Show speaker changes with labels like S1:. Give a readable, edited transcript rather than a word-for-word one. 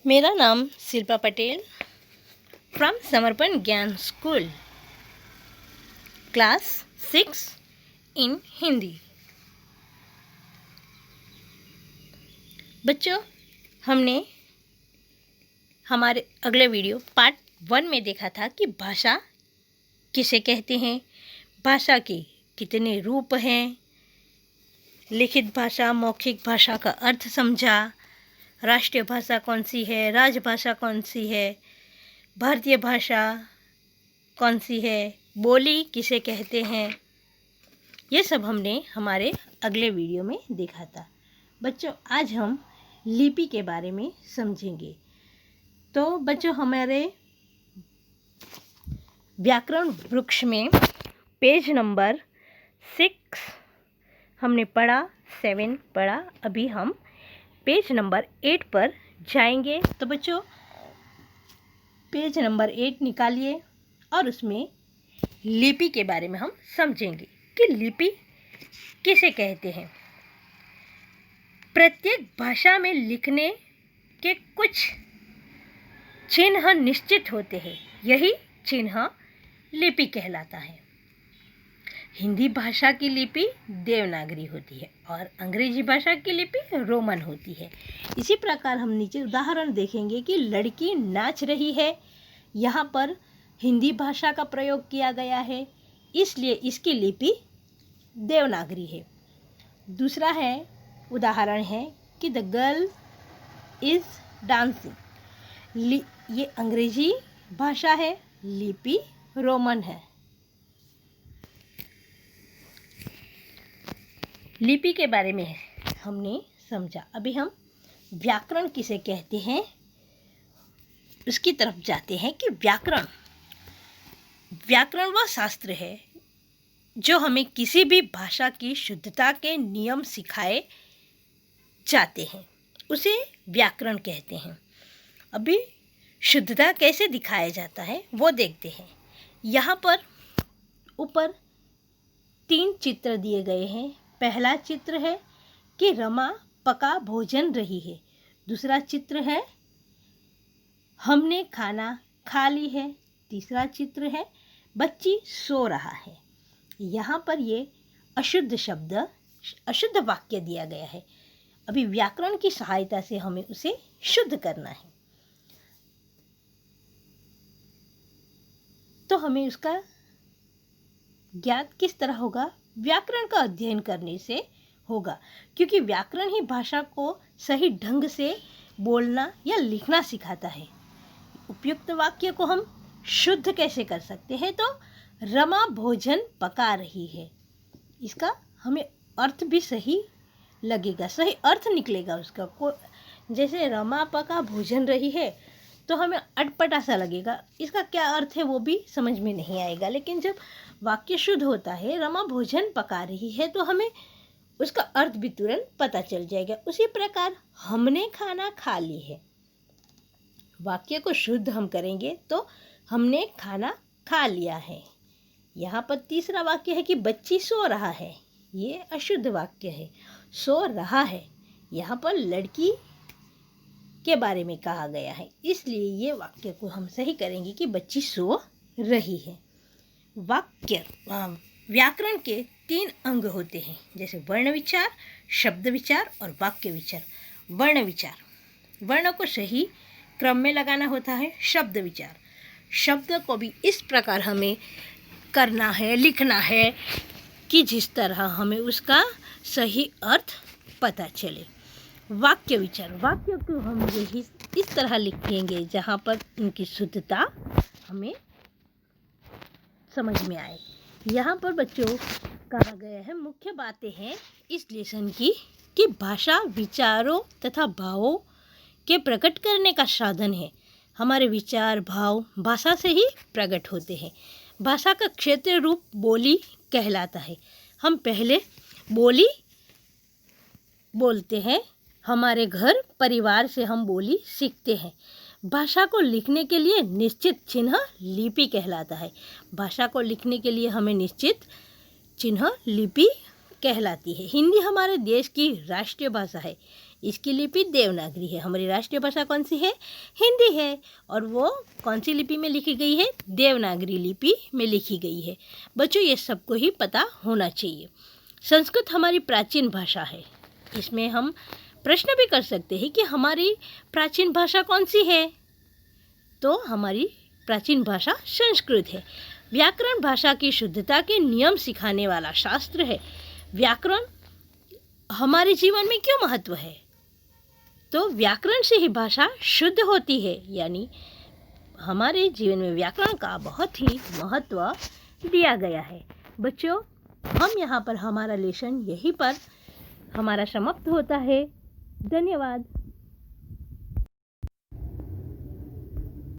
S1: मेरा नाम शिल्पा पटेल फ्रॉम समर्पण ज्ञान स्कूल क्लास 6 इन हिंदी। बच्चों, हमने हमारे अगले वीडियो पार्ट 1 में देखा था कि भाषा किसे कहते हैं, भाषा के कितने रूप हैं, लिखित भाषा, मौखिक भाषा का अर्थ समझा, राष्ट्रीय भाषा कौन सी है, राजभाषा कौन सी है, भारतीय भाषा कौन सी है, बोली किसे कहते हैं, ये सब हमने हमारे अगले वीडियो में देखा था। बच्चों, आज हम लिपि के बारे में समझेंगे। तो बच्चों, हमारे व्याकरण वृक्ष में पेज नंबर 6 हमने पढ़ा, 7 पढ़ा, अभी हम पेज नंबर 8 पर जाएंगे। तो बच्चों, पेज नंबर 8 निकालिए और उसमें लिपि के बारे में हम समझेंगे कि लिपि किसे कहते हैं। प्रत्येक भाषा में लिखने के कुछ चिन्ह निश्चित होते हैं, यही चिन्ह लिपि कहलाता है। हिंदी भाषा की लिपि देवनागरी होती है और अंग्रेजी भाषा की लिपि रोमन होती है। इसी प्रकार हम नीचे उदाहरण देखेंगे कि लड़की नाच रही है, यहाँ पर हिंदी भाषा का प्रयोग किया गया है, इसलिए इसकी लिपि देवनागरी है। दूसरा है उदाहरण है कि द गर्ल इज डांसिंग, ये अंग्रेजी भाषा है, लिपि रोमन है। लिपि के बारे में हमने समझा। अभी हम व्याकरण किसे कहते हैं उसकी तरफ जाते हैं कि व्याकरण वह शास्त्र है जो हमें किसी भी भाषा की शुद्धता के नियम सिखाए जाते हैं, उसे व्याकरण कहते हैं। अभी शुद्धता कैसे दिखाया जाता है वो देखते हैं। यहाँ पर ऊपर 3 चित्र दिए गए हैं। पहला चित्र है कि रमा पका भोजन रही है। दूसरा चित्र है हमने खाना खा ली है। तीसरा चित्र है बच्ची सो रहा है। यहाँ पर ये अशुद्ध वाक्य दिया गया है। अभी व्याकरण की सहायता से हमें उसे शुद्ध करना है, तो हमें उसका ज्ञात किस तरह होगा? व्याकरण का अध्ययन करने से होगा, क्योंकि व्याकरण ही भाषा को सही ढंग से बोलना या लिखना सिखाता है। उपयुक्त वाक्य को हम शुद्ध कैसे कर सकते हैं? तो रमा भोजन पका रही है, इसका हमें अर्थ भी सही लगेगा, सही अर्थ निकलेगा उसका। जैसे रमा पका भोजन रही है तो हमें अटपटा सा लगेगा, इसका क्या अर्थ है वो भी समझ में नहीं आएगा। लेकिन जब वाक्य शुद्ध होता है, रमा भोजन पका रही है, तो हमें उसका अर्थ भी तुरंत पता चल जाएगा। उसी प्रकार हमने खाना खा ली है, वाक्य को शुद्ध हम करेंगे तो हमने खाना खा लिया है। यहाँ पर तीसरा वाक्य है कि बच्ची सो रहा है, ये अशुद्ध वाक्य है। सो रहा है, यहाँ पर लड़की के बारे में कहा गया है, इसलिए ये वाक्य को हम सही करेंगे कि बच्ची सो रही है। व्याकरण के 3 अंग होते हैं, जैसे वर्ण विचार, शब्द विचार और वाक्य विचार। वर्ण विचार, वर्ण को सही क्रम में लगाना होता है। शब्द विचार, शब्द को भी इस प्रकार हमें करना है, लिखना है कि जिस तरह हमें उसका सही अर्थ पता चले। वाक्य विचार, वाक्य को हम यही इस तरह लिखेंगे जहाँ पर उनकी शुद्धता हमें समझ में आए। यहाँ पर बच्चों कहा गया है, मुख्य बातें हैं इस लेसन की कि भाषा विचारों तथा भावों के प्रकट करने का साधन है। हमारे विचार भाव भाषा से ही प्रकट होते हैं। भाषा का क्षेत्र रूप बोली कहलाता है। हम पहले बोली बोलते हैं, हमारे घर परिवार से हम बोली सीखते हैं। भाषा को लिखने के लिए निश्चित चिन्ह लिपि कहलाता है। भाषा को लिखने के लिए हमें निश्चित चिन्ह लिपि कहलाती है। हिंदी हमारे देश की राष्ट्रीय भाषा है। इसकी लिपि देवनागरी है। हमारी राष्ट्रीय भाषा कौन सी है? हिंदी है। और वो कौन सी लिपि में लिखी गई है? देवनागरी लिपि में लिखी गई है। बच्चों, ये सबको ही पता होना चाहिए। संस्कृत हमारी प्राचीन भाषा है। इसमें हम प्रश्न भी कर सकते हैं कि हमारी प्राचीन भाषा कौन सी है? तो हमारी प्राचीन भाषा संस्कृत है। व्याकरण भाषा की शुद्धता के नियम सिखाने वाला शास्त्र है। व्याकरण हमारे जीवन में क्यों महत्व है? तो व्याकरण से ही भाषा शुद्ध होती है, यानी हमारे जीवन में व्याकरण का बहुत ही महत्व दिया गया है। बच्चों, हम यहाँ पर हमारा लेसन यहीं पर हमारा समाप्त होता है। धन्यवाद।